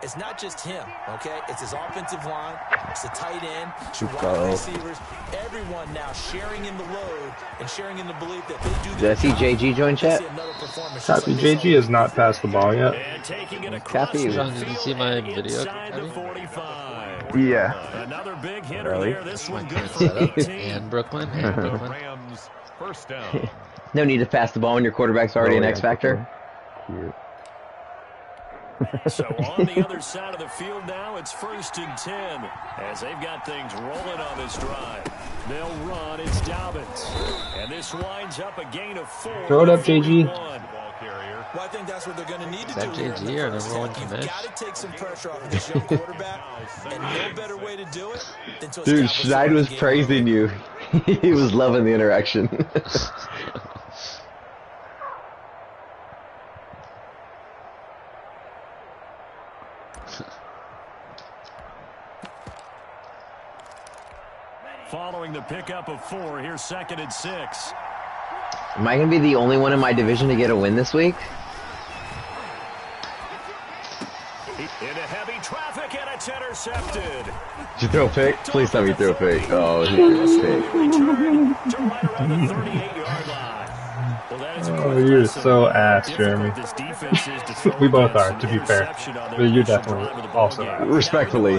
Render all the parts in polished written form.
it's not just him, okay? It's his offensive line, it's the tight end, it's your wide receivers, everyone now sharing in the load and sharing in the belief that they do. Did I see JG join chat? Copy, JG has not passed the ball yet. Copy. John, did you see my video? Yeah. Another big hit Really? there. This one My good current for setup 18. and Brooklyn. And Brooklyn. Rams first down. No need to pass the ball when your quarterback's already an X Factor. Cute. So on the other side of the field now, it's 1st and 10 as they've got things rolling on this drive. They'll run. It's Dobbins, and this winds up a gain of 4. Throw it up, JG. Well, I think that's what they're going to need to Is that do. JG or number one You've commish? got to take some pressure off of this young quarterback, and no better way to do it than to Dude, establish Schneid was the game praising you. He was loving the interaction. Following the pickup of 4, here's 2nd and 6. Am I going to be the only one in my division to get a win this week? Into heavy traffic, and it's intercepted. Did you throw a pick? Please tell me you threw a pick. Oh, he threw a pick. Return to right around the 38-yard line. Well, that is a Oh, you're so ass, Jeremy. this defense is to throw We both against are, an to be fair. interception on their But you're initial definitely drive of the ball also game. ass. Respectfully.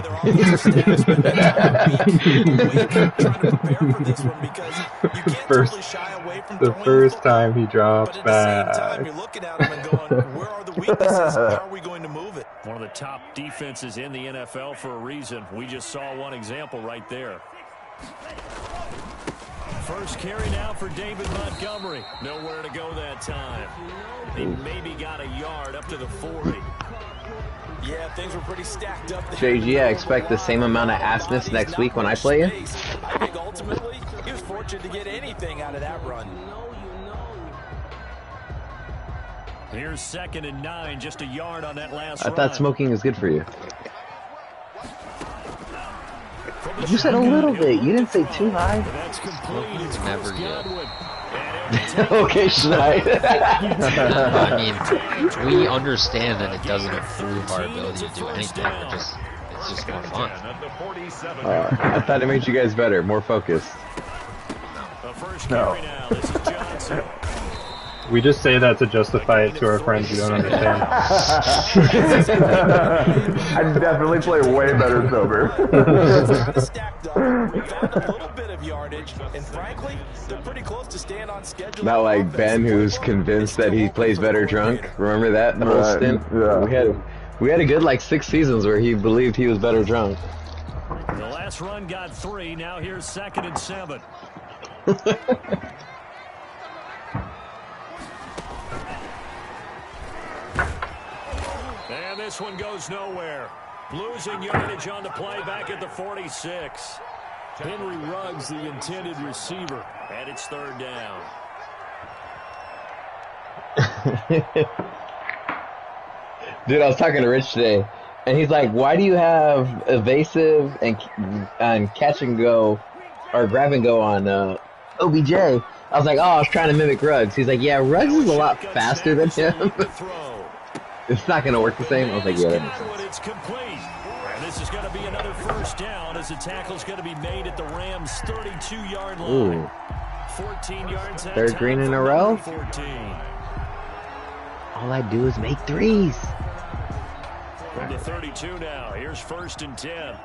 The first time he drops back. you're looking at him and going, where are the weaknesses? How are we going to move it? One of the top defenses in the NFL for a reason. We just saw one example right there. First carry now for David Montgomery. Nowhere to go that time. He maybe got a yard up to the 40. Yeah, things were pretty stacked up there. JG, I expect the same amount of assness next week when I play you. I think ultimately he was fortunate to get anything out of that run. Here's 2nd and 9, just a yard on that last I run. thought smoking is good for you. You said a little bit. You didn't say too high. That's complete. It's Never Chris good. Godwin. Okay, Schneid. I mean, we understand that it doesn't improve our ability to do anything. It's just more fun. I thought it made you guys better, more focused. The first No. carry now. This is Johnson. We just say that to justify it to our friends who don't understand. I definitely play way better sober. Stacked up. We found a little bit of yardage, and frankly, they're pretty close to staying on schedule. Not like Ben, who's convinced that he plays better drunk. Remember that whole Right, stint? yeah. We had a good like 6 seasons where he believed he was better drunk. The last run got 3. Now here's 2nd and 7. And this one goes nowhere. Losing yardage on the play back at the 46. Henry Ruggs, the intended receiver, and it's 3rd down. Dude, I was talking to Rich today, and he's like, "Why do you have evasive and catch and go, or grab and go on OBJ?" I was like, "Oh, I was trying to mimic Ruggs." He's like, "Yeah, Ruggs is a lot faster than him. It's not gonna work the same." I was like, "Yeah, that makes sense." It's complete. And this is going to be another first down as the tackle's going to be made at the Rams' 32-yard line. Ooh. 14 yards. Third green in a row? 14. All I do is make threes. From the 32 now. Here's 1st and 10.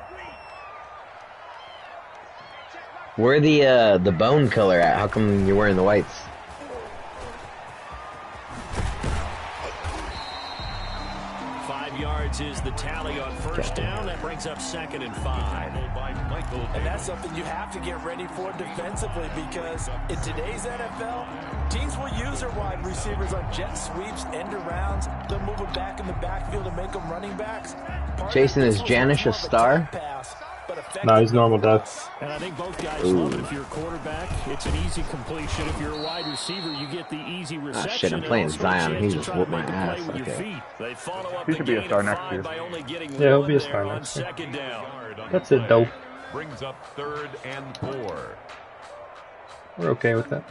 Where the bone color at? How come you're wearing the whites? Is the tally on first down. That brings up 2nd and 5. And that's something you have to get ready for defensively, because in today's NFL, teams will use their wide receivers on jet sweeps, end arounds. They'll move it back in the backfield to make them running backs. Jason, is Janish a star? No, he's normal depth. And I think both guys love it. If you're a quarterback, it's an easy completion. If you're a wide receiver, you get the easy reception. Ah, shit, I'm playing Zion. He just whooped my ass. Okay. They follow up He should be a star next year. Yeah, he'll be a star next year. That's it, though. Brings up 3rd and 4. We're okay with that.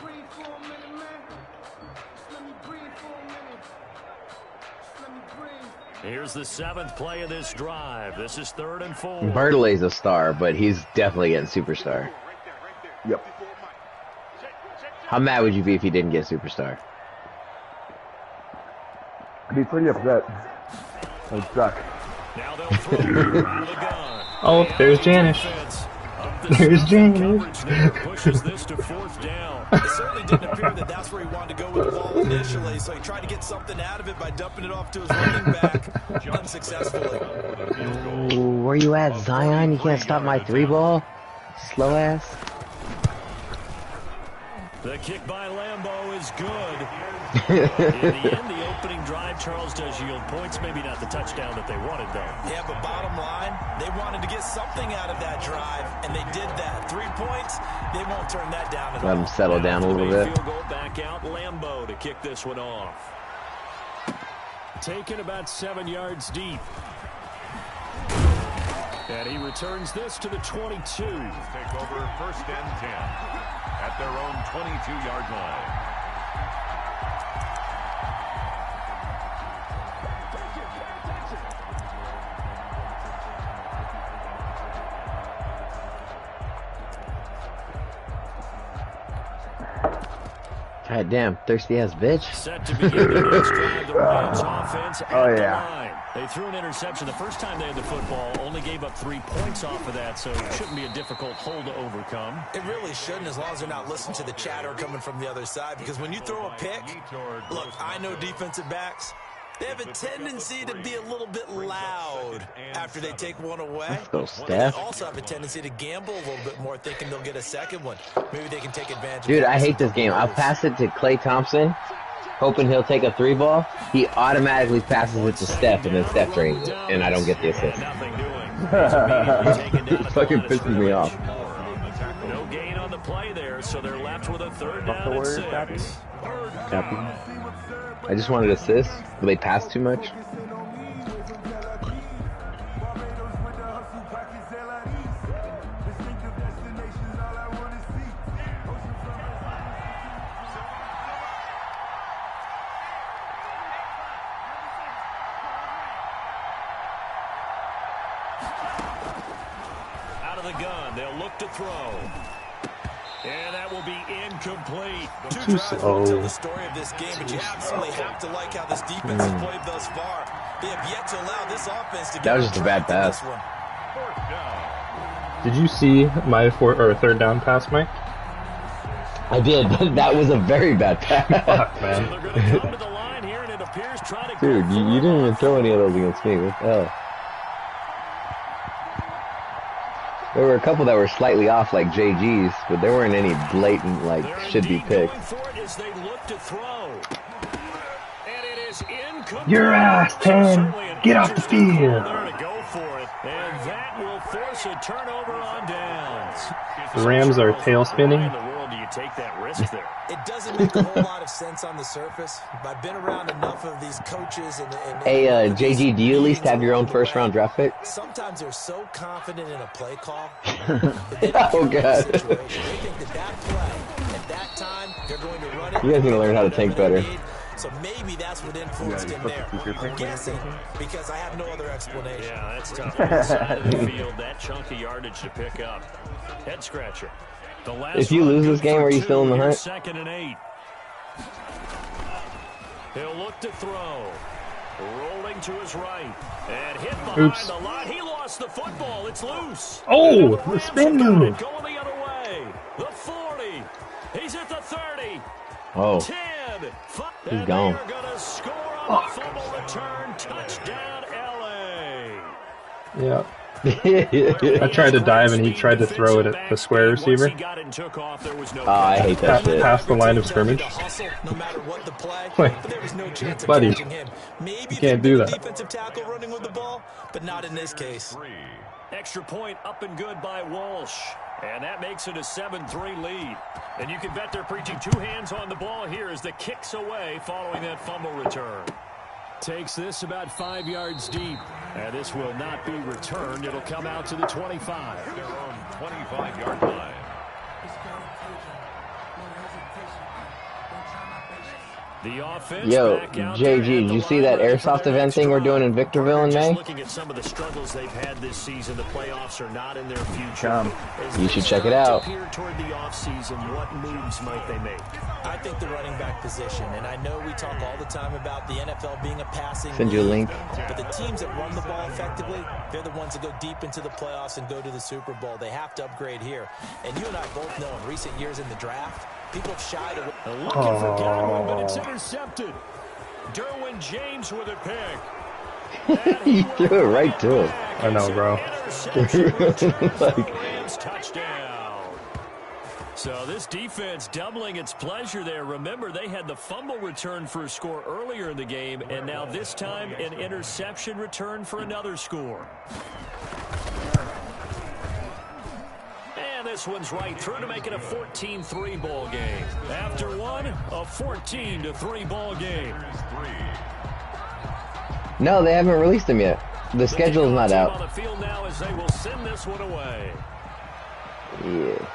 Here's the 7th play of this drive. This is 3rd and 4. Bartlett's a star, but he's definitely getting superstar. Yep. How mad would you be if he didn't get superstar? I'd be pretty upset. It'd suck. Now they'll throw out of the gun. Oh, there's Janice. There's Janice. Pushes this to 4th down. It certainly didn't appear that that's where he wanted to go with the ball initially, so he tried to get something out of it by dumping it off to his running back unsuccessfully. Ooh, where you at, Zion? You can't stop my 3-ball? Slow ass. The kick by Lambeau is good. In the end, the opening drive, Charles, does yield points. Maybe not the touchdown that they wanted, though. Yeah, but bottom line, they wanted to get something out of that drive, and they did that. 3 points, they won't turn that down at all. Let him settle down a little bit. Field goal back out, Lambeau to kick this one off. Taken about 7 yards deep. And he returns this to the 22. Take over 1st and 10 at their own 22-yard line. God damn, thirsty ass bitch. Set to begin the next drive, the Rams offense at Oh, the yeah. line. They threw an interception the first time they had the football, only gave up 3 points off of that, so it shouldn't be a difficult hole to overcome. It really shouldn't, as long as they're not listening to the chatter coming from the other side, because when you throw a pick, look, I know defensive backs, they have a tendency to be a little bit loud after they take one away. Let's go, They Steph. also have a tendency to gamble a little bit more, thinking they'll get a second one. Maybe they can take advantage of Dude, that. I hate this game. I'll pass it to Klay Thompson, hoping he'll take a 3-ball. He automatically passes it to Steph, and then Steph drains it, and I don't get the assist. Nothing doing. It fucking pisses me off. No gain on the play there, so they're left with a 3rd down and Warriors 6. happy? Copy. I just wanted assists, but they pass too much. Out of the gun, they'll look to throw. And that will be incomplete. Two drives will tell the story of this game, but you absolutely have to like how this defense has played thus far. They have yet to allow this offense to get That was just a bad on track in this pass. one. Did you see my 3rd down pass, Mike? I did, but that was a very bad pass. Fuck, They're man. going to come to the line here, and it appears trying to Dude, go you didn't even throw any of those against me. What the hell? There were a couple that were slightly off, like JG's, but there weren't any blatant, like, They're should be indeed picked. going for it as they look to throw. And it is incomplete. Your ass, Ted. Certainly an Get off the interesting call field. there to go for it. And that will force a turnover on downs. The Rams are tail spinning. Why in the world do you take that risk there? It doesn't make a whole lot of sense on the surface, but I've been around enough of these coaches and Hey, JG, do you at least have your own first-round draft pick? Sometimes they're so confident in a play call. Oh, God. They think that play, at that time, they're going to run it. You guys need to learn how to think better. So maybe that's what influenced him there. I'm guessing because I have no other explanation. Yeah, that's tough. Inside of the field, that chunk of yardage to pick up. Head scratcher. The last If you run lose good this game, for are you 2. still in the Here's hunt? 2nd and 8. He'll look to throw. Rolling to his right. And hit behind Oops. the line. He lost the football. It's loose. Oh, And the Rams spin have got it move. Going the other way. The 40. He's at the 30. Oh, 10. He's gone. They're going to score on the fumble return. Touchdown, LA. Yeah. I tried to dive and he tried to throw it at the square receiver. Oh, I hate that shit. Past the line of scrimmage. No matter what the play, Wait. but there was no chance of Buddy, catching him. Maybe you can't do that. Defensive tackle running with the ball, but not in this case. Extra point up and good by Walsh. And that makes it a 7-3 lead. And you can bet they're preaching 2 hands on the ball here as the kick's away following that fumble return. Takes this about 5 yards deep. And this will not be returned. It'll come out to the 25. Their own 25-yard line. The offense Yo, back out JG, there at did the you see line that ready for airsoft their event next thing we're doing in drive. Victorville in Just May? looking at some of the struggles they've had this season, the playoffs are not in their future. Come. As You they should check it start out. to peer toward the offseason, what moves might they make? I think the running back position, and I know we talk all the time about the NFL being a passing Send you a league, link. but the teams that run the ball effectively, they're the ones that go deep into the playoffs and go to the Super Bowl. They have to upgrade here. And you and I both know in recent years in the draft, people have shied away. Looking for Godwin, but it's intercepted. Derwin James with a pick. He threw it right to him. I know, bro. Rams touchdown. So this defense doubling its pleasure there. Remember, they had the fumble return for a score earlier in the game, and now this time an interception return for another score. And this one's right through to make it a 14-3 ball game. After one, a 14-3 ball game. No, they haven't released him yet. The schedule's not On out. the field now as they will send this one away. Yeah.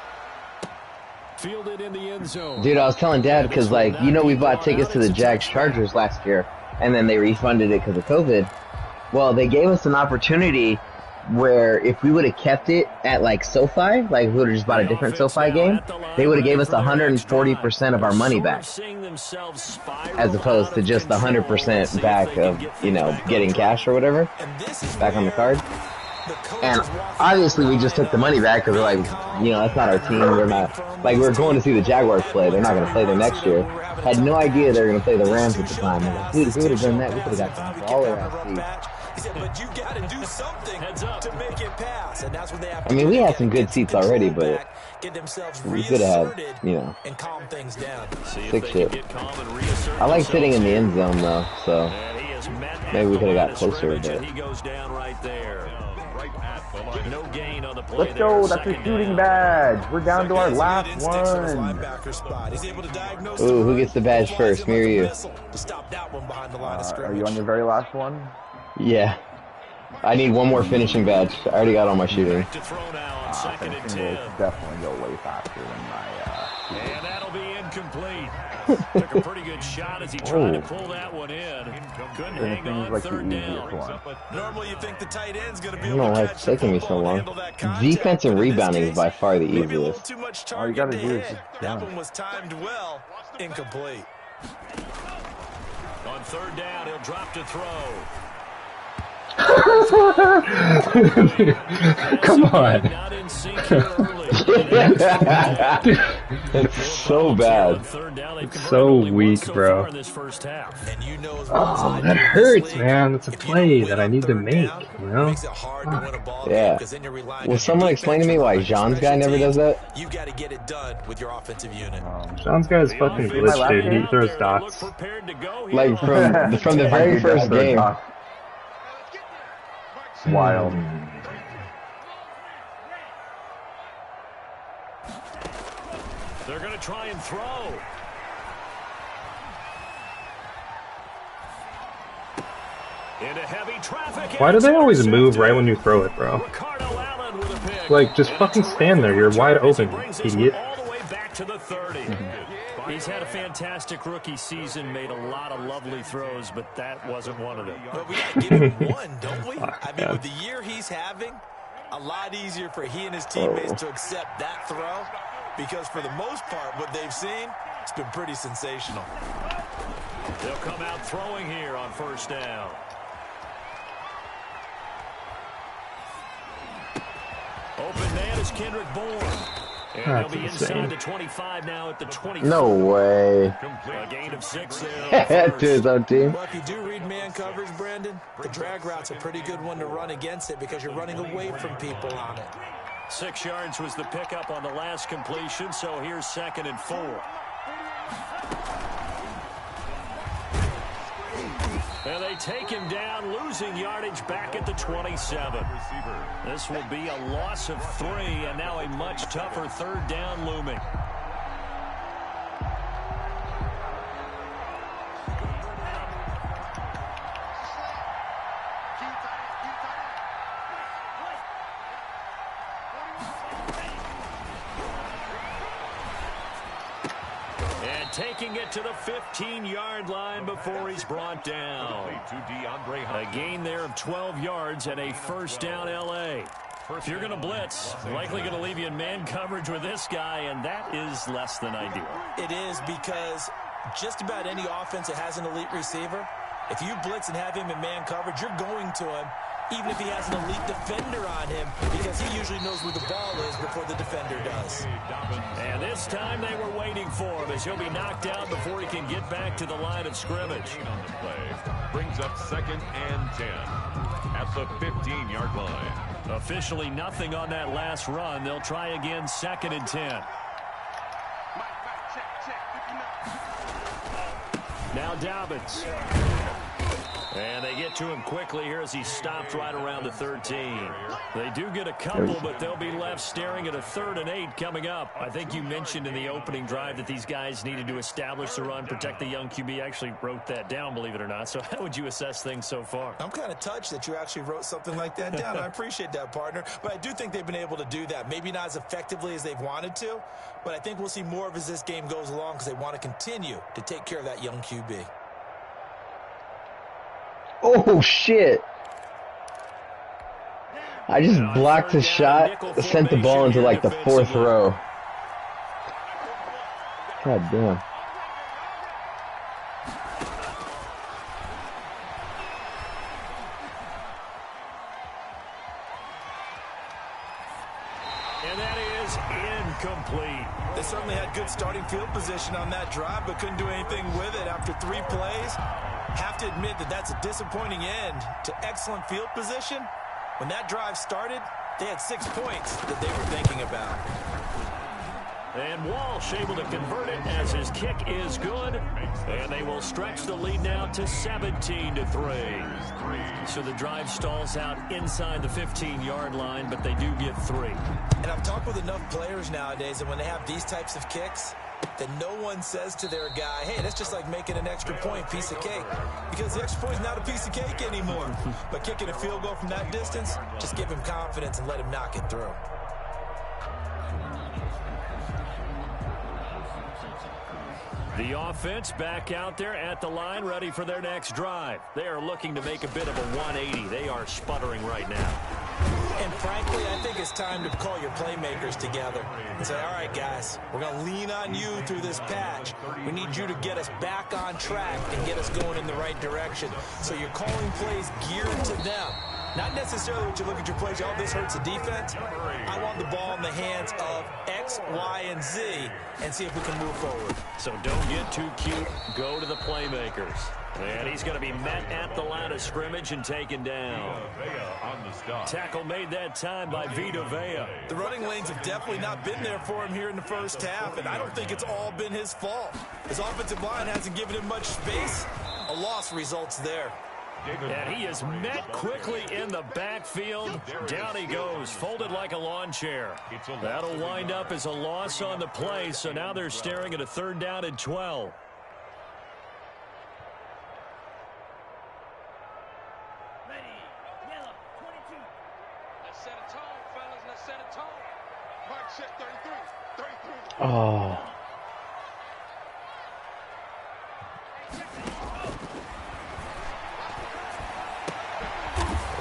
Fielded in the end zone. Dude, I was telling Dad because, like, you know, we bought tickets to the Jags Chargers last year, and then they refunded it because of COVID. Well, they gave us an opportunity where if we would have kept it at, like, SoFi, like, we would have just bought a different SoFi game, they would have gave us 140% of our money back, as opposed to just 100% back of, you know, getting cash or whatever, back on the card. And obviously we just took the money back because we're like, you know, that's not our team. We're not, like, we're going to see the Jaguars play. They're not going to play there next year. Had no idea they were going to play the Rams at the time. I'm like, dude, if we would have done that, we could have got some baller ass seats. He said, but you got to do something to make it pass. And that's what they have to I mean, we do. had some good seats already, but Get themselves we could have, reasserted you know, and calm things down. sick shit. I like sitting in the end zone, though, so maybe we could have got closer a bit. He goes down right there. No gain on the play. Let's go. That's a shooting badge. We're down to our last one. Ooh, who gets the badge first, me or you? Are you on your very last one? Yeah. I need one more finishing badge. I already got all my shooting. To throw now on second and 10. Will definitely go way faster than my. And that'll be incomplete. Took a pretty good shot as he tried to pull that one in. Couldn't hang on like third the down. easiest one. Normally you think the tight end's going to I be don't know able why to it's catch the taking me so football and long. handle that contact. Defense and But in this rebounding is case, by far the maybe a little easiest. too much All you target gotta do is ahead. just That jump. one was timed well. Incomplete. On third down, he'll drop to throw. Come on. Not in sync here early. It's so bad. It's so weak, bro. And you know as Oh, that hurts, man. That's a play that I need to make, you know? Makes it hard to win a ball Yeah. game because then you're relying Will on someone your explain to me why defense, Jean's guy special never does teams. that? You got to get it done with your offensive unit. Sean's guy is fucking glitched, dude. He throws dots. Like, from the very first game. Wild. They're going to try and throw. Into heavy traffic. Why do they always move right when you throw it, bro? Ricardo Allen with a pick. Like, just fucking stand there. You're wide open, idiot. All the way back to the 30. He's had a fantastic rookie season, made a lot of lovely throws, but that wasn't one of them. But we got to give him one, don't we? I mean, with the year he's having, a lot easier for he and his teammates to accept that throw because for the most part, what they've seen, it's been pretty sensational. They'll come out throwing here on first down. Open man is Kendrick Bourne. And That's he'll be insane. inside the 25 now at the 24. No way. A gain of 6 there. To his own team. Well, if you do read man coverage, Brandon, the drag route's a pretty good one to run against it because you're running away from people on it. 6 yards was the pickup on the last completion, so here's 2nd and 4. And they take him down, losing yardage back at the 27. This will be a loss of 3, and now a much tougher third down looming. And taking it to the 15-yard line before he's brought down. A gain there of 12 yards and a first down L.A. If you're going to blitz, likely going to leave you in man coverage with this guy, and that is less than ideal. It is, because just about any offense that has an elite receiver, if you blitz and have him in man coverage, you're going to him, even if he has an elite defender on him, because he usually knows where the ball is before the defender does. And this time they were waiting for him, as he'll be knocked out before he can get back to the line of scrimmage. Brings up 2nd and 10 at the 15-yard line. Officially nothing on that last run. They'll try again, 2nd and 10. Now Dobbins. And they get to him quickly here as he stopped right around the 13. They do get a couple, but they'll be left staring at a 3rd and 8 coming up. I think you mentioned in the opening drive that these guys needed to establish the run, protect the young QB. I actually wrote that down, believe it or not. So how would you assess things so far? I'm kind of touched that you actually wrote something like that down. I appreciate that, partner. But I do think they've been able to do that. Maybe not as effectively as they've wanted to, but I think we'll see more of as this game goes along because they want to continue to take care of that young QB. Oh, shit. I just blocked a shot, sent the ball into like the 4th row. God damn. And that is incomplete. They certainly had good starting field position on that drive, but couldn't do anything with it after 3 plays. Have to admit that that's a disappointing end to excellent field position. When that drive started, they had 6 points that they were thinking about. And Walsh able to convert it as his kick is good. And they will stretch the lead now to 17-3. So the drive stalls out inside the 15-yard line, but they do get 3. And I've talked with enough players nowadays that when they have these types of kicks, that no one says to their guy, hey, that's just like making an extra point, piece of cake. Because the extra point is not a piece of cake anymore. But kicking a field goal from that distance, just give him confidence and let him knock it through. The offense back out there at the line, ready for their next drive. They are looking to make a bit of a 180. They are sputtering right now. And frankly, I think it's time to call your playmakers together and say, all right, guys, we're going to lean on you through this patch. We need you to get us back on track and get us going in the right direction. So you're calling plays geared to them. Not necessarily what you look at your plays, oh, this hurts the defense. I want the ball in the hands of X, Y, and Z and see if we can move forward. So don't get too cute. Go to the playmakers. And he's going to be met at the line of scrimmage and taken down. Tackle made that time by Vita Vea. The running lanes have definitely not been there for him here in the first half, and I don't think it's all been his fault. His offensive line hasn't given him much space. A loss results there. And he is met quickly in the backfield. Down he goes, folded like a lawn chair. That'll wind up as a loss on the play, so now they're staring at a 3rd down and 12. Oh.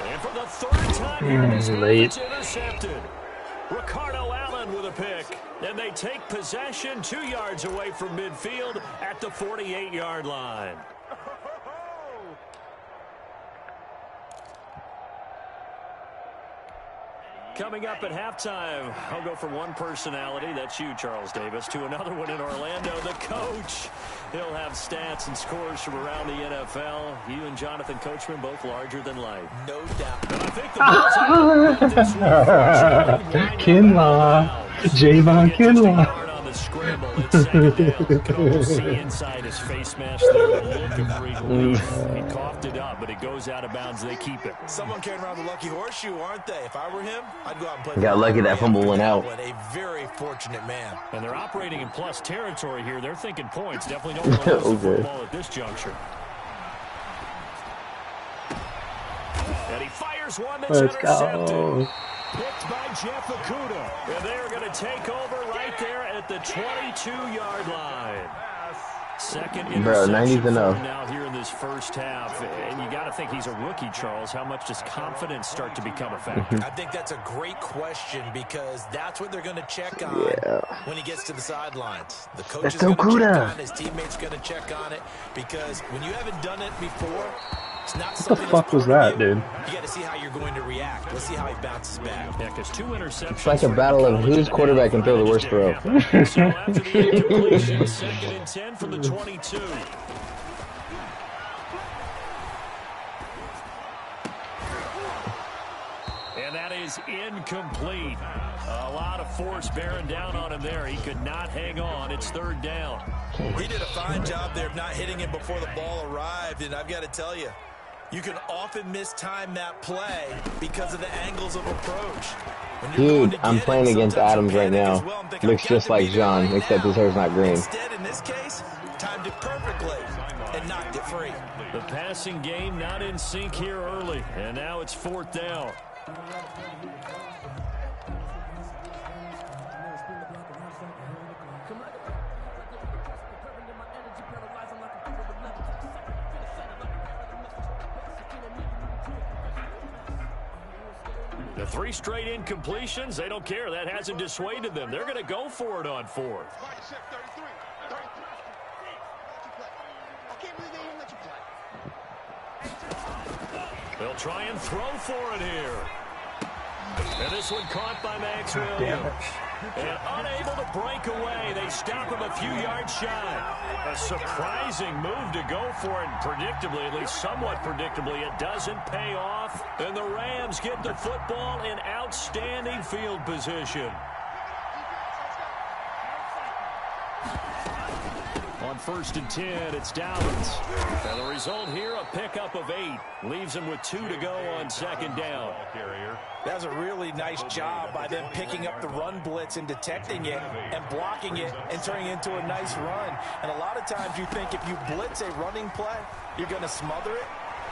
And for the 3rd time here in this game, late. it's intercepted. Ricardo Allen with a pick. And they take possession 2 yards away from midfield at the 48-yard line. Coming up at halftime, I'll go from one personality, that's you, Charles Davis, to another one in Orlando, the coach. He'll have stats and scores from around the NFL. You and Jonathan Coachman, both larger than life. No doubt. And I think the ball's out this one. Kinlaw. Javon Kinlaw. On the scramble, it's 2nd down. You can almost see inside his face mask there, the look of relief. He coughed it up, but it goes out of bounds. They keep it. Someone carrying around the lucky horseshoe, aren't they? If I were him, I'd go out and play. Got lucky that fumble went out. A very fortunate man. And they're operating in plus territory here. They're thinking points. Definitely don't want to lose the football at this juncture. And he fires one that's intercepted. Go. Picked by Jeff Okudah. And they are going to take over right there at the 22-yard line. Second Bro, 90's interception for enough. him now here in this first half. And you got to think he's a rookie, Charles. How much does confidence start to become a factor? I think that's a great question because that's what they're going to check on when he gets to the sidelines. The coach is going to check on it. His teammates going to check on it because when you haven't done it before, it's not What the fuck was that, dude? You got to see how you're going to react. Let's see how he bounces back. Yeah, because 2 interceptions. It's like a battle of whose quarterback can throw the worst throw. So after the incompletion, 2nd and 10 from the 22. And that is incomplete. A lot of force bearing down on him there. He could not hang on. It's 3rd down. He did a fine job there of not hitting him before the ball arrived, and I've got to tell you, you can often mistime that play because of the angles of approach. Dude, I'm playing against Adams right now. Looks just like John, except his hair's not green. Instead, in this case, timed it perfectly and knocked it free. The passing game not in sync here early, and now it's 4th down. The 3 straight incompletions, they don't care. That hasn't dissuaded them. They're going to go for it on 4th. They'll try and throw for it here. And this one caught by Max Williams. And unable to break away. They stop him a few yards shy. A surprising move to go for it. And predictably, at least somewhat predictably, it doesn't pay off. And the Rams get the football in outstanding field position. On 1st and 10, it's Downs. And the result here, a pickup of 8. Leaves him with 2 to go on 2nd down. That was a really nice job by them picking up the run blitz and detecting it and blocking it and turning it into a nice run. And a lot of times you think if you blitz a running play, you're going to smother it.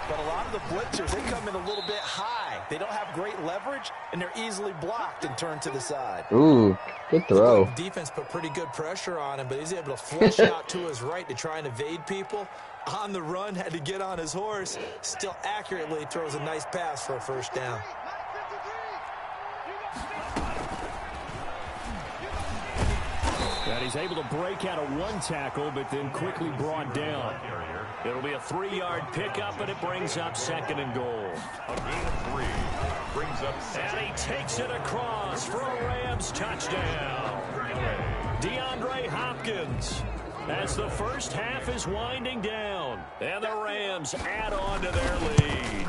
But a lot of the blitzers, they come in a little bit high. They don't have great leverage, and they're easily blocked and turned to the side. Ooh, good throw. The defense put pretty good pressure on him, but he's able to flush out to his right to try and evade people. On the run, had to get on his horse. Still accurately throws a nice pass for a 1st down. And he's able to break out of 1 tackle, but then quickly brought down. It'll be a 3-yard pickup, and it brings up 2nd and goal. A gain of 3 brings up 2nd. And he takes it across for a Rams touchdown. DeAndre Hopkins, as the first half is winding down, and the Rams add on to their lead.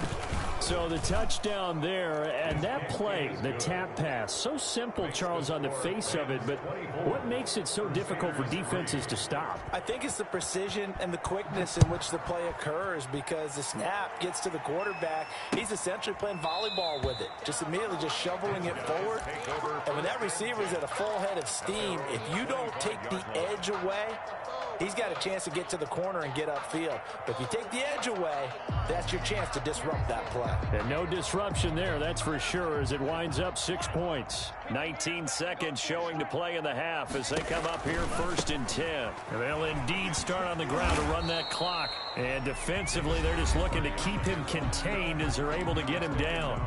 So the touchdown there, and that play, the tap pass, so simple, Charles, on the face of it, but what makes it so difficult for defenses to stop? I think it's the precision and the quickness in which the play occurs because the snap gets to the quarterback. He's essentially playing volleyball with it, just immediately just shoveling it forward. And when that receiver's at a full head of steam, if you don't take the edge away, he's got a chance to get to the corner and get upfield. But if you take the edge away, that's your chance to disrupt that play. And no disruption there, that's for sure, as it winds up 6 points. 19 seconds showing to play in the half as they come up here 1st and 10. And they'll indeed start on the ground to run that clock. And defensively, they're just looking to keep him contained as they're able to get him down.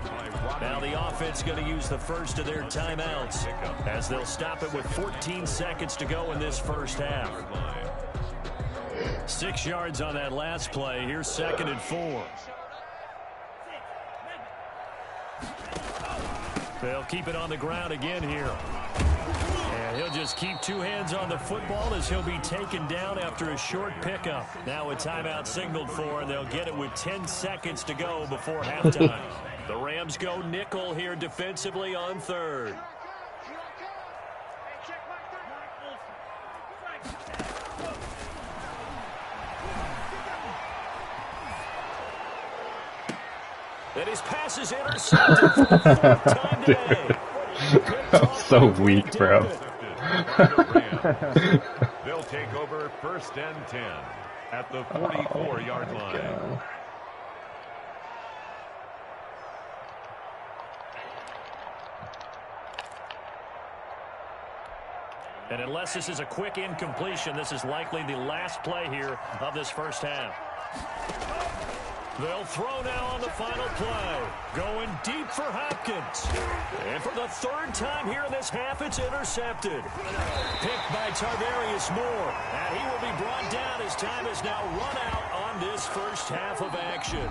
Now the offense going to use the first of their timeouts as they'll stop it with 14 seconds to go in this first half. 6 yards on that last play. Here's 2nd and 4. They'll keep it on the ground again here. And he'll just keep 2 hands on the football as he'll be taken down after a short pickup. Now a timeout signaled for, and they'll get it with 10 seconds to go before halftime. The Rams go nickel here defensively on 3rd. And his pass is intercepted for the 4th time today. That's so weak, bro. They'll take over 1st and 10 at the 44-yard line. God. And unless this is a quick incompletion, this is likely the last play here of this first half. They'll throw now on the final play. Going deep for Hopkins. And for the third time here in this half, it's intercepted. Picked by Tarvarius Moore. And he will be brought down as time is now run out on this first half of action.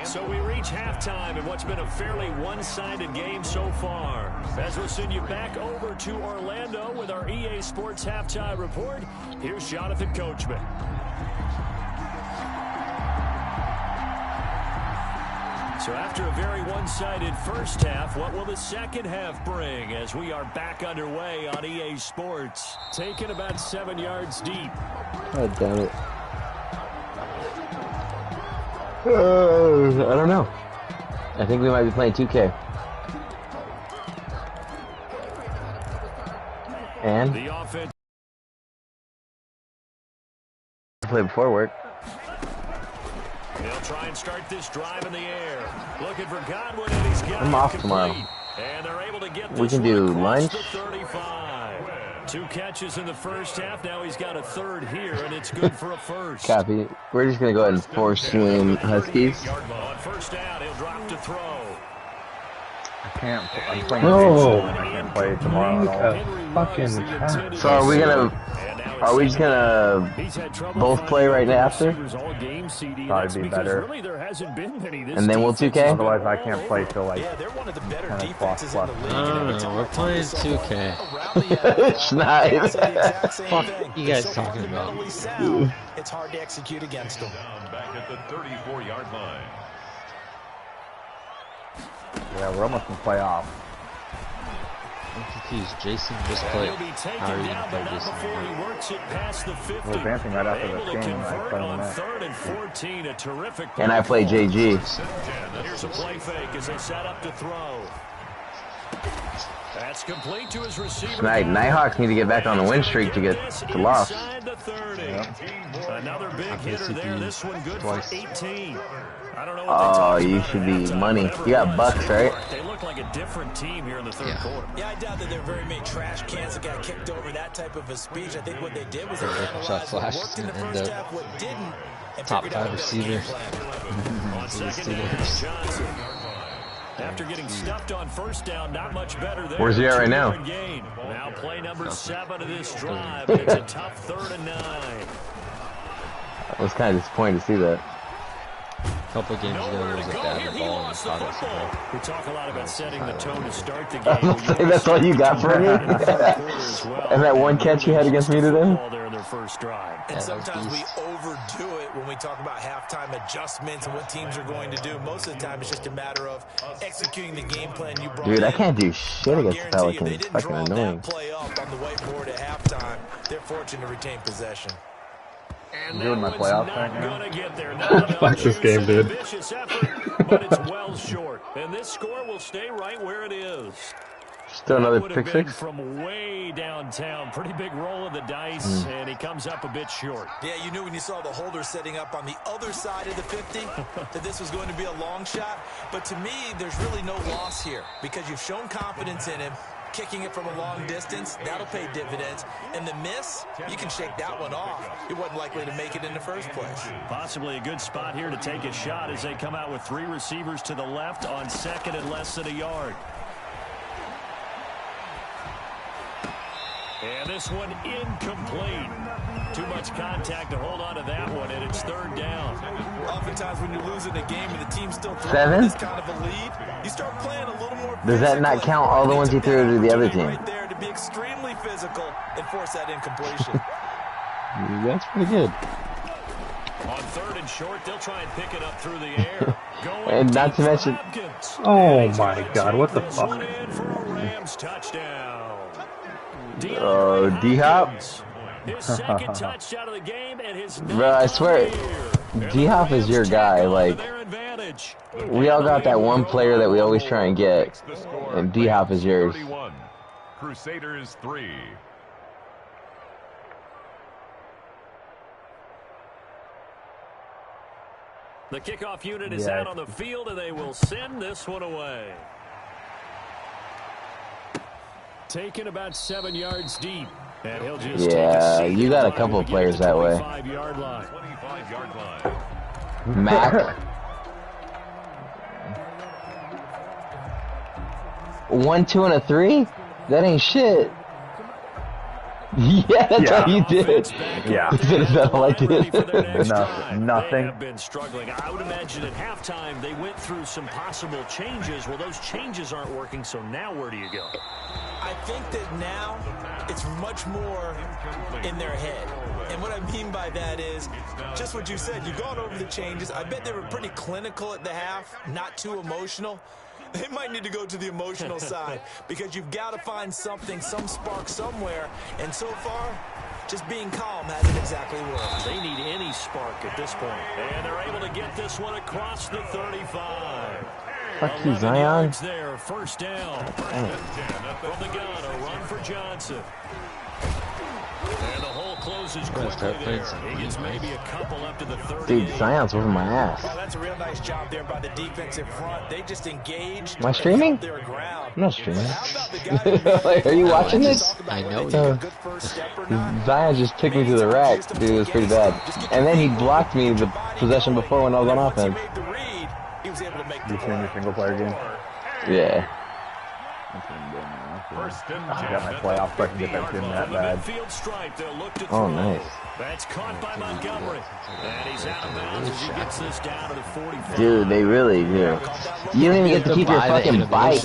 So we reach halftime in what's been a fairly one-sided game so far. As we'll send you back over to Orlando with our EA Sports Halftime Report, here's Jonathan Coachman. So after a very one-sided first half, what will the second half bring as we are back underway on EA Sports? Taken about 7 yards deep. God damn it. I don't know. I think we might be playing 2K. And? The offense. Play before work. They'll try and start this drive in the air. Looking for Godwin, and he's got I'm off tomorrow. And they're able to get this We can do lunch. The 35. 2 catches in the first half. Now he's got a third here, and it's good for a first. Copy. We're just going to go ahead and force swim Huskies. On first down, he'll drop to throw. I can't. I'm playing. No. I can't play tomorrow at all. Fucking pass. So are we going to... Are we just gonna both play right after? Probably be better. And then we'll 2K? Otherwise, I can't play till like 10 o'clock plus. No, we're playing 2K. It's nice. Fuck you guys talking about? It's hard to execute against them. Back at the 34-yard line. Yeah, we're almost in playoff. I'm confused. Jason just played. How are you going to play Jason? We're advancing right after this game. I play on that. And I play JG. Here's a play fake as they set up to throw. That's complete to his receiver. Nighthawks need to get back on the win streak to get to loss. Yep. Another big hitter there. This one good for 18. I don't know what Oh, you should be money. You got Bucks, right? They look like a different team here in the third quarter. Yeah, I doubt that there are very many trash cans that got kicked over that type of a speech. I think what they did was they analyzed what worked in the first half, what didn't, and Top figured out 5 what receivers. On second down, Johnson. After getting stuffed on first down, not much better there. Where's he at right now? Now play number 7 of this drive, and it's a tough 3rd and 9. I was kind of disappointed to see that. A couple games ago, there was a bad ball and caught it. So we talk a lot about setting the tone to start the game. Say that's all you got for me? And that one catch you had against me today? And sometimes we overdo it when we talk about halftime adjustments and what teams are going to do. Most of the time, it's just a matter of executing the game plan you brought in. Dude, I can't do shit against the Pelicans. It's fucking annoying. Play up on the whiteboard at halftime. They're fortunate to retain possession. I'm doing my playoffs right now. Fuck this game, dude. But it's well short, and this score will stay right where it is. Still another pick six? From way downtown. Pretty big roll of the dice, and he comes up a bit short. Yeah, you knew when you saw the holder setting up on the other side of the 50 that this was going to be a long shot. But to me, there's really no loss here because you've shown confidence in him. Kicking it from a long distance, that'll pay dividends. And the miss, you can shake that one off. He wasn't likely to make it in the first place. Possibly a good spot here to take a shot as they come out with 3 receivers to the left on second and less than a yard. And this one incomplete. Too much contact to hold on to that one, and it's 3rd down. Oftentimes when you're losing a game and the team's still throwing 7? this kind of a lead, you start playing a little more Does that not count all the ones you threw to the other team? Right there to be extremely physical and force that incompletion. That's pretty good. On 3rd and short, they'll try and pick it up through the air. And not to mention... Oh my god, what the fuck? Rams touchdown. Oh, D-Hop? His second touchdown of the game and his Bro, I swear, D-Hop is your guy. Like, we all got that one player that we always try and get, and D-Hop is yours. Crusaders 3. The kickoff unit is out on the field, and they will send this one away. taken about 7 yards deep. And he'll just Yeah, take a you got a couple of players that way. 25-yard line. 25-yard line. Mac. 1, 2, and a 3? That ain't shit. Yeah, that's how you did. Yeah. Is that all I did? Nothing. They have been struggling. I would imagine at halftime they went through some possible changes. Well, those changes aren't working, so now where do you go? I think that now it's much more in their head. And what I mean by that is just what you said. You've gone over the changes. I bet they were pretty clinical at the half, not too emotional. They might need to go to the emotional side because you've got to find something, some spark somewhere. And so far, just being calm hasn't exactly worked. They need any spark at this point. And they're able to get this one across the 35. Fuck you, Zion. There, first down. From the gun, a run for Johnson. And the hole closes quickly there. He gets maybe a couple up to the 30. Dude, Zion's whooping my ass. Oh, that's a real nice job there by the defensive front. They just engaged. Am I streaming? I'm not streaming. Like, are you watching this? I know. Zion just took me to the rack. Dude, it was pretty bad. And then he blocked me the possession before when I was on offense. You seen your single player game? Yeah. I got my playoff so I can get that team that bad. Oh, nice. That's caught by Montgomery. And he's out of bounds as he gets this down to the 45. Dude, they really do. You don't even get to keep your fucking bike.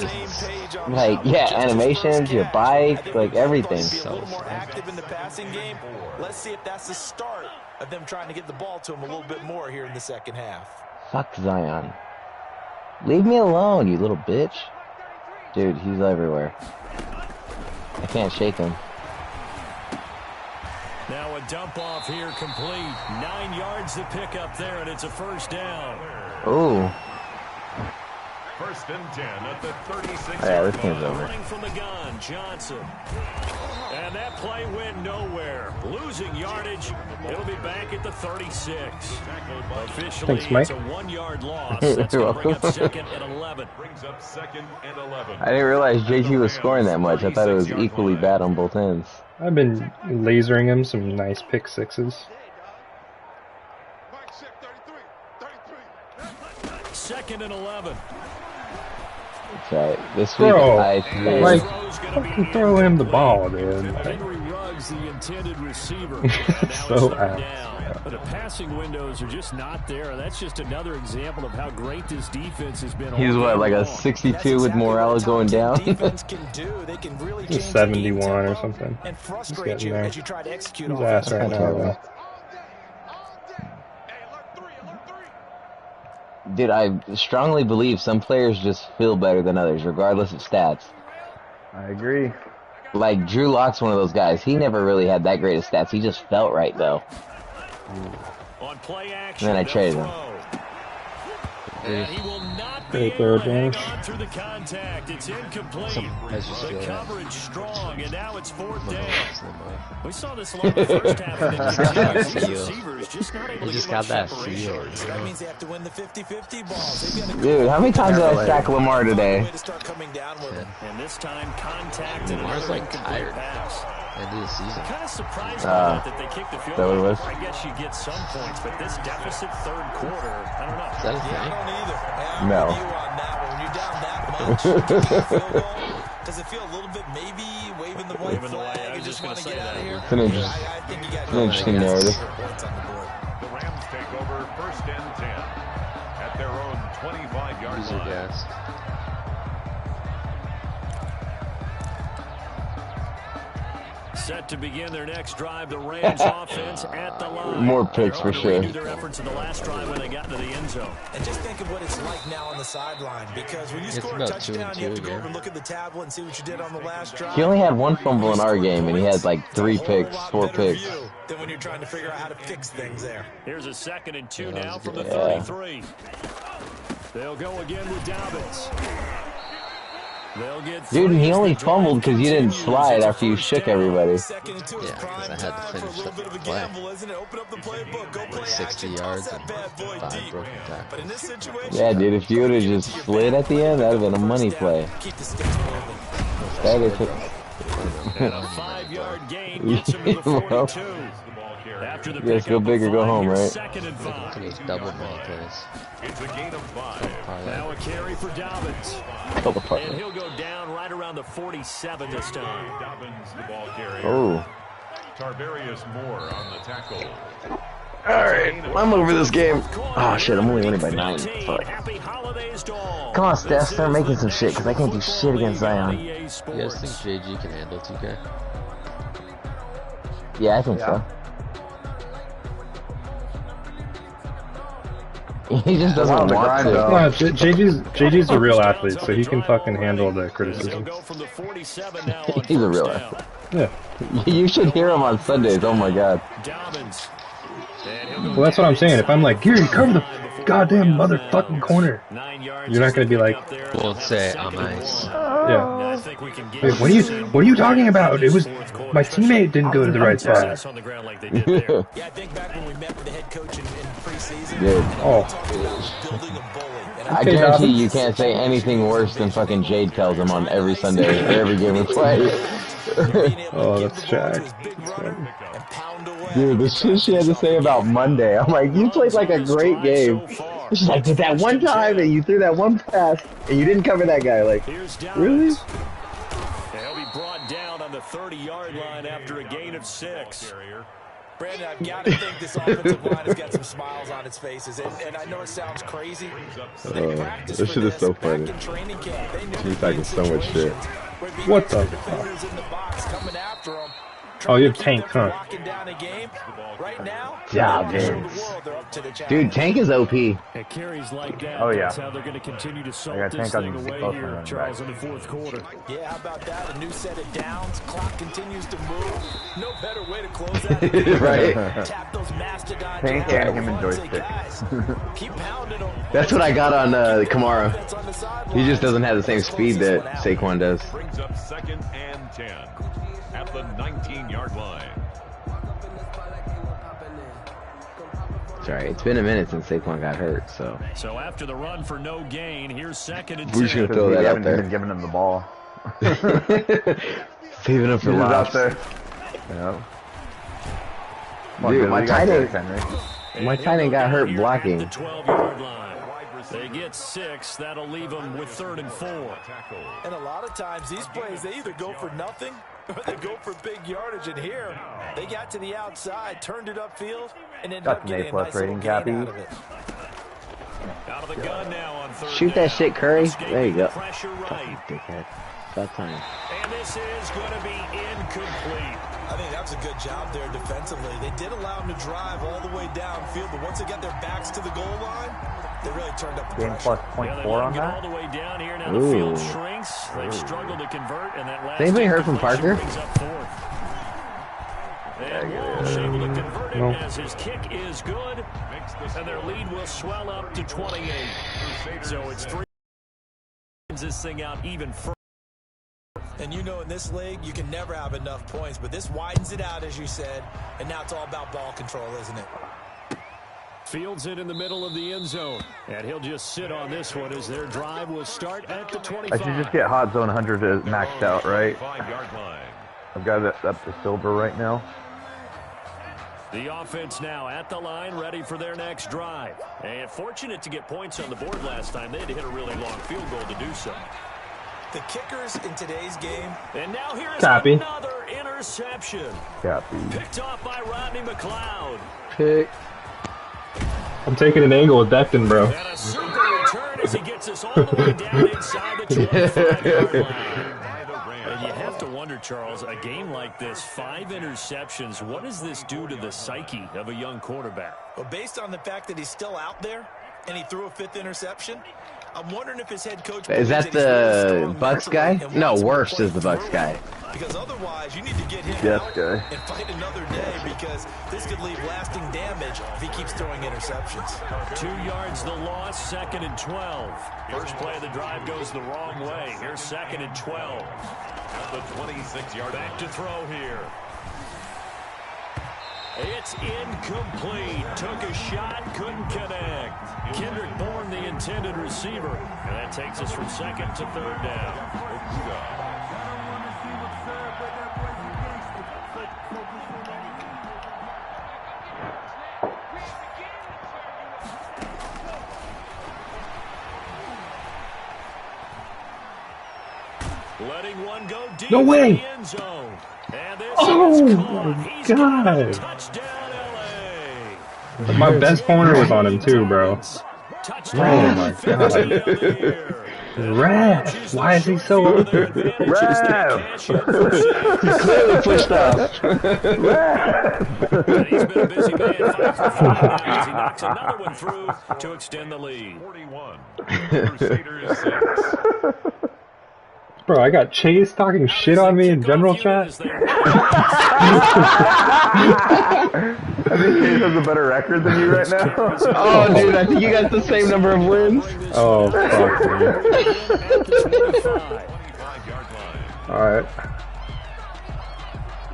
Like, yeah, animations, your bike, like everything. So active in the passing game. Let's see if that's the start of them trying to get the ball to him a little bit more here in the second half. Fuck Zion. Leave me alone, you little bitch. Dude, he's everywhere. I can't shake him. Now a dump off here complete. 9 yards to pick up there, and it's a first down. Ooh. First and 10 at the 36. Yeah, this game's over. Running from the gun, Johnson. And that play went nowhere. Losing yardage. It'll be back at the 36. Officially, Thanks, Mike. it's a 1 yard loss. That's going to bring up second and 11. Brings up second and 11. I didn't realize JT was scoring that much. I thought it was equally bad on both ends. I've been lasering him some nice pick sixes. Second and 11. That's right. This week, Bro, I like, fucking throw him the ball, dude. Henry Ruggs, the intended receiver. And now So it's third apt. down. But the passing windows are just not there. That's just another example of how great this defense has been. He's all what, game like a long. 62 with Morales going down? Defense can do. They can really He's change the game 71 or tempo something. and He's frustrate getting you there. as you try to execute He's ass right offensively. now, though. Dude, I strongly believe some players just feel better than others, regardless of stats. I agree. Like, Drew Lock's one of those guys. He never really had that great of stats. He just felt right, though. On play action, And then I traded him. And he will not be Great able to throw, hang James. on through the contact. It's incomplete. I just The feel that. coverage strong, and now it's fourth down. He We saw this a lot in the first half. And then that the feel. receivers just not able to just get got much that separation. feel. That means they have to win the 50-50 balls. They've got to Dude, how many times did I sack Lamar today? way to start coming down with him. And this time, contact and Lamar's, another like, incomplete tired. pass. End of the season. Kind of surprised by that they kicked the field that what it goal. was? I guess you get some points, but this deficit third quarter, I don't know. Is that a Yeah, I thing? don't either. Yeah, No. I'm with you on that one. When you're down that much, field goal, does it feel a little bit maybe waving the white Waving the white, flag I and was just just want gonna to get say out of that. here? It's an interesting, I think you got an interesting narrative. points on the board. The Rams take over first and 10 at their own 25-yard Use your line. gas. Set to begin their next drive, the Rams offense at the line. More picks for They're sure. redo their efforts in the last drive when they got into the end zone. And just think of what it's like now on the sideline, because when you It's score a about touchdown, 2-2, you have to go yeah. over and look at the tablet and see what you did on the last drive. He only had one fumble in our game, and he had like 3 It's a whole picks, lot 4 better picks. view than when you're trying to figure out how to fix things there. Here's a 2nd and 2 Yeah, that now was from the good. 33. They'll go again with Dobbins. They'll get Dude, three he as only the drive fumbled because you didn't continues. slide It's a after you first shook down. everybody. Second and 2 is Yeah, 'cause prime I had to time for a finish little the bit of a play. gamble, isn't it? Open up the playbook, go play 60 action, yards toss that and bad boy 5 deep. broken tackles. But in this situation, Yeah, dude, if you would have just slid at the end, that would have been a money play. keep the sticks moving. Instead, they took And a 5-yard gain gets him to the 42. After the yes, go big or go home, right? Second and 5. It's double ball plays. It's a gain of 5. Now a carry for Dobbins. And he'll go down right around the 47 this time. Dobbins, the ball carrier. Oh. Tarvarius Moore on the tackle. Alright, I'm over this game. Oh shit, I'm only winning by 9. Fuck. Come on, Steph, start making some shit, because I can't do shit against Zion. You guys think JG can handle 2K? Yeah, I think so. He just doesn't want to. No, JG's a real athlete, so he can fucking handle the criticism. He's a real athlete. Yeah. You should hear him on Sundays, oh my god. Well, that's what I'm saying. If I'm like, Gary, cover the goddamn motherfucking corner, you're not gonna be like, We'll say I'm nice. yeah. Wait, what are you talking about? It was my teammate didn't go to the right spot. Yeah, I think back when we met with the head coach in preseason. Yeah. Oh. Building a bully. And I guarantee you can't say anything worse than fucking Jade tells him on every Sunday or every game we play. Oh, that's Jack. Dude, the shit she had to say about Monday. I'm like, you played like a great game. She's like, did that one time and you threw that one pass and you didn't cover that guy. Like, really? He'll be brought down on the 30-yard line after a gain of 6. Brandon, I've got to think this offensive line has got some smiles on its faces, and I know it sounds crazy. This shit is so funny. She's talking so much shit. What the fuck? Oh, you have Tank, huh? Right now, Yeah, dude, Tank is OP. It carries like that. Oh, yeah. That's how they're going to continue to salt this Tank thing on away both here, running Charles, backs. in the fourth quarter. Yeah, how about that? A new set of downs. Clock continues to move. No better way to close that. Right? Tap those mastodon. Tank and him and joystick. Keep pounding them. That's what I got on Kamara. He just doesn't have the same speed that Saquon does. Brings up 2nd and 10 at the 19-yard line. Sorry, it's been a minute since Saquon got hurt, so. So after the run for no gain, here's 2nd and 10. We're just gonna throw that out there. Been giving him the ball. Saving him for last. out there. Yeah. Dude, my tight end got hurt Here blocking. at the 12-yard line. They get 6. That'll leave them with 3rd and 4. And a lot of times these plays, they either go for nothing or they go for big yardage. And here, they got to the outside, turned it upfield, and ended up getting a nice little gain out of it. Out of the gun now on 3rd Shoot that shit, Curry. There you go. Pressure right. Dickhead. That time. And this is going to be incomplete. I think that's a good job there defensively. They did allow them to drive all the way downfield, but once they got their backs to the goal line, they really turned up the Game pressure. plus 0.4 on All that. the way down here. Now the field shrinks. They've struggled to convert, and that last Has anybody heard from Parker? brings up 4th. And Walsh able to convert it as his kick is good, and their lead will swell up to 28. So it's 3. This thing out even further. And you know in this league, you can never have enough points, but this widens it out, as you said, and now it's all about ball control, isn't it? Fields it in the middle of the end zone, and he'll just sit on this one as their drive will start at the 25. I should just get hot zone 100 maxed out, right? 5-yard line. I've got it up to silver right now. The offense now at the line, ready for their next drive. And fortunate to get points on the board last time. They had to hit a really long field goal to do so. The kickers in today's game. And now here's Copy. another interception. Copy. Picked off by Rodney McLeod. Pick. I'm taking an angle with Becton, bro. And a super return as he gets us all the way down inside the 25-yard line. And you have to wonder, Charles, a game like this, 5 interceptions, what does this do to the psyche of a young quarterback? Well, based on the fact that he's still out there and he threw a 5th interception, I'm wondering if his head coach Is that the Bucks guy? No, Worst is the Bucks guy. Because otherwise, you need to get him Yes, out guy. and fight another day because this could leave lasting damage if he keeps throwing interceptions. 2 yards the loss, 2nd and 12. First play of the drive goes the wrong way. Here's 2nd and 12. At the 26-yard line. Back to throw here. It's incomplete. Took a shot, couldn't connect. Kendrick Bourne, the intended receiver. And that takes us from 2nd to 3rd down. Letting one go deep No way. in the end zone. And this Oh is my caught. He's got a God. touchdown, LA. My best corner was on him too, bro. Oh my God. Ref, why is he so open? Ref! He clearly pushed off. He's been a busy man, 5 for 5 as he knocks another one through to extend the lead. 41. Crusaders 6. Bro, I got Chase talking shit on me in general chat. I think Chase has a better record than you right now. Oh, dude, I think you got the same number of wins. Oh, fuck me. Alright.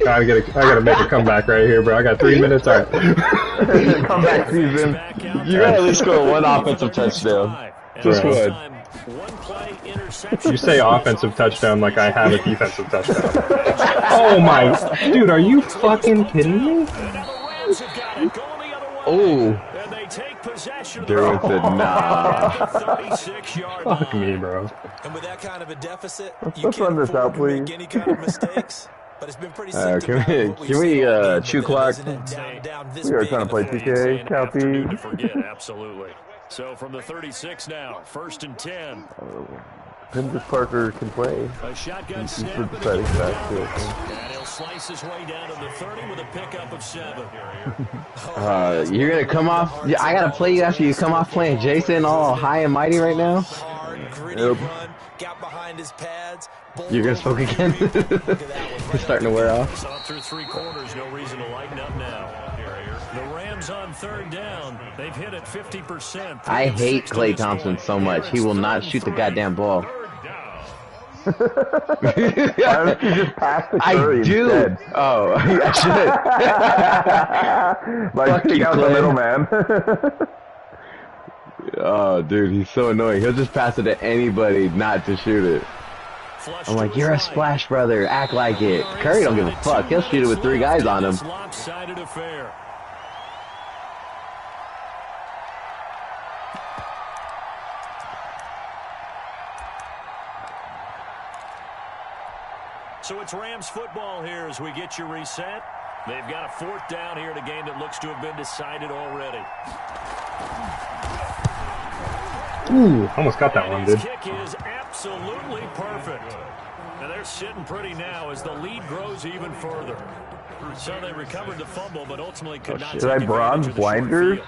I gotta make a comeback right here, bro. I got 3 minutes. Alright. Comeback season. You gotta at least score one offensive touchdown. Just Right. one. You say offensive touchdown like I have a defensive touchdown. Oh my... Dude, are you fucking kidding me? Oh. Dude said nah. Fuck me, bro. And with that kind of a deficit, you Let's can't run this out, afford to make please. any kind of mistakes. But it's been pretty Can symptomatic we, what we've can we seen all game chew with it, clock? isn't it? Down this We are big trying to in play the PK, An afternoon to Calpy. forget, absolutely. So from the 36 now, 1st and 10. Pinchas Parker can play. A shotgun He's snap. pretty exciting back to it. And he'll slice his way down to the 30 with a pickup of 7. You're gonna come off. Yeah, I gotta play you after you come off playing Jason all high and mighty right now. hard, gritty Yep. run, got behind his pads. You're gonna smoke again. It's starting to wear off. Up through 3 quarters, no reason to lighten up now. The Rams on 3rd down. They've hit it 50%. I hate Klay Thompson so much. He will not shoot the goddamn ball. Why don't you just pass the I Curry do. instead? Oh, I should. Like, Fuck pick you, out the Clay. middleman. Oh, dude, he's so annoying. He'll just pass it to anybody not to shoot it. I'm like, you're a splash brother. Act like it. Curry don't give a fuck. He'll shoot it with 3 guys on him. Lopsided affair. So it's Rams football here as we get you reset. They've got a 4th down here in a game that looks to have been decided already. Ooh, almost got that one, And his dude. kick is absolutely perfect. And they're sitting pretty now as the lead grows even further. So they recovered the fumble, but ultimately could not. Should I take bronze advantage of the short blinders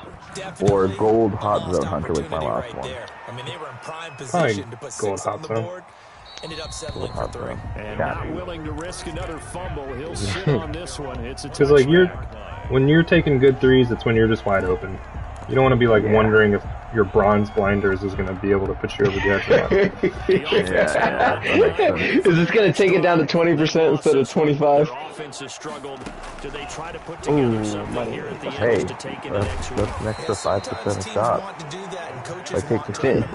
field. or gold hot zone hunter with my last one? I mean, they were in prime Probably position to put gold 6 on hot the zone. board. Ended up settling for Hot 3. zone. And Got not you. willing to risk another fumble. He'll sit on this one. It's a Because, like, touchback. when you're taking good threes, it's when you're just wide open. You don't want to be, like, wondering if your bronze blinders is going to be able to put you over the edge or not. Is this gonna take it down to 20% instead of 25? Their offense has struggled. Do they try to put together something here at the Hey, end to take into next week? that's an extra 5% a shot. Want to do that, and I coaches take want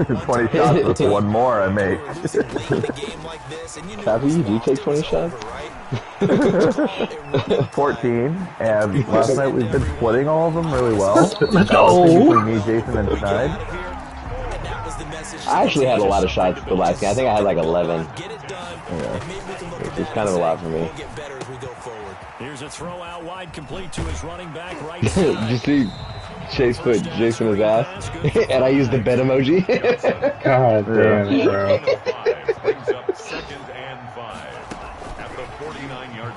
the 20 shots with 1 more I make. losing late in a game like this, and you knew Happy, you do take 20 it was shots? over, right? 14, and last night we've been splitting all of them really well. Let's Between go! me, Jason, and Schneid. And that was the message. I actually had a lot of shots the last game. I think I had like 11. Get it done. Yeah. And maybe we can look It's back kind of a and lot say, for me. We'll get better as we go forward. Here's a throw out wide, complete to his running back right Did side. you see Chase put Jason in his ass? And I used the bed emoji. God damn it, bro. Brings up 2nd and 5 at the 49-yard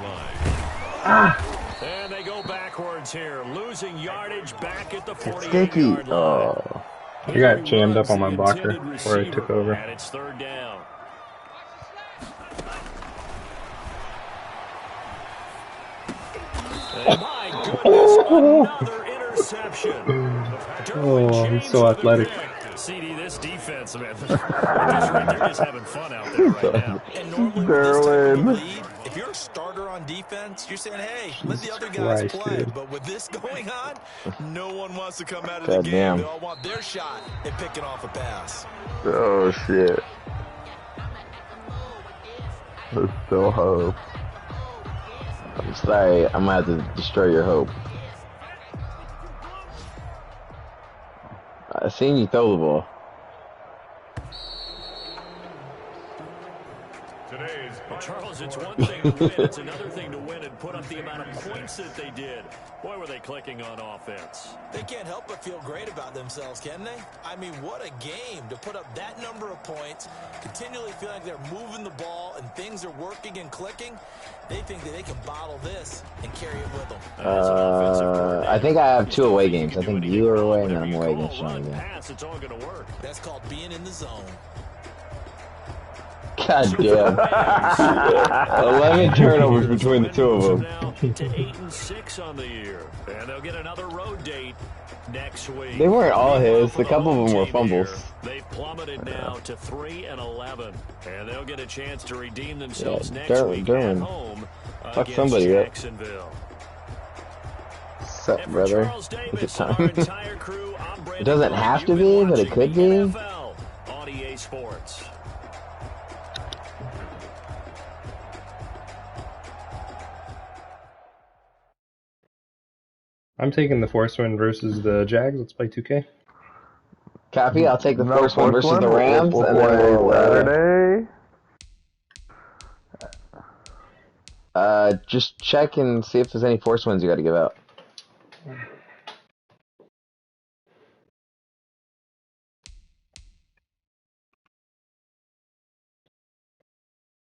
line. And they go backwards here, losing yardage back at the Sticky. 48-yard line. Oh. I got jammed up on my blocker before I took over. And it's 3rd down. And my goodness, another interception. Oh, he's so athletic. CD, this defense, man, they're just having fun out there right now. And normally with this type of Derwin. lead, if you're a starter on defense, you're saying, hey, let the other guys Christ, play. dude. But with this going on, no one wants to come out of God the game. damn. They all want their shot at picking off a pass. Oh, shit. There's still hope. I'm sorry, I'm gonna have to destroy your hope. I seen you throw the ball. To Well, Charles, it's one thing to win. It's another thing to win and put up the amount of points that they did. Boy, were they clicking on offense. They can't help but feel great about themselves, can they? I mean, what a game to put up that number of points, continually feel like they're moving the ball and things are working and clicking. They think that they can bottle this and carry it with them. I think I have 2 away games. I think you are away and then I'm away against Sean again. It's all going to work. That's called being in the zone. God damn. 11 turnovers between the 2 of them. Now to 8-6 on the year. And they'll get another road date next week. They weren't all his. A couple of them were fumbles. They've plummeted now to 3-11. And they'll get a chance to redeem themselves next week at home fuck somebody up. Jacksonville. What's up, brother? Is it time? It doesn't have to be, but it could be. On EA Sports. I'm taking the force win versus the Jags. Let's play 2K. Copy. I'll take the force win versus the Rams. We'll and play then Saturday. just check and see if there's any force wins you got to give out.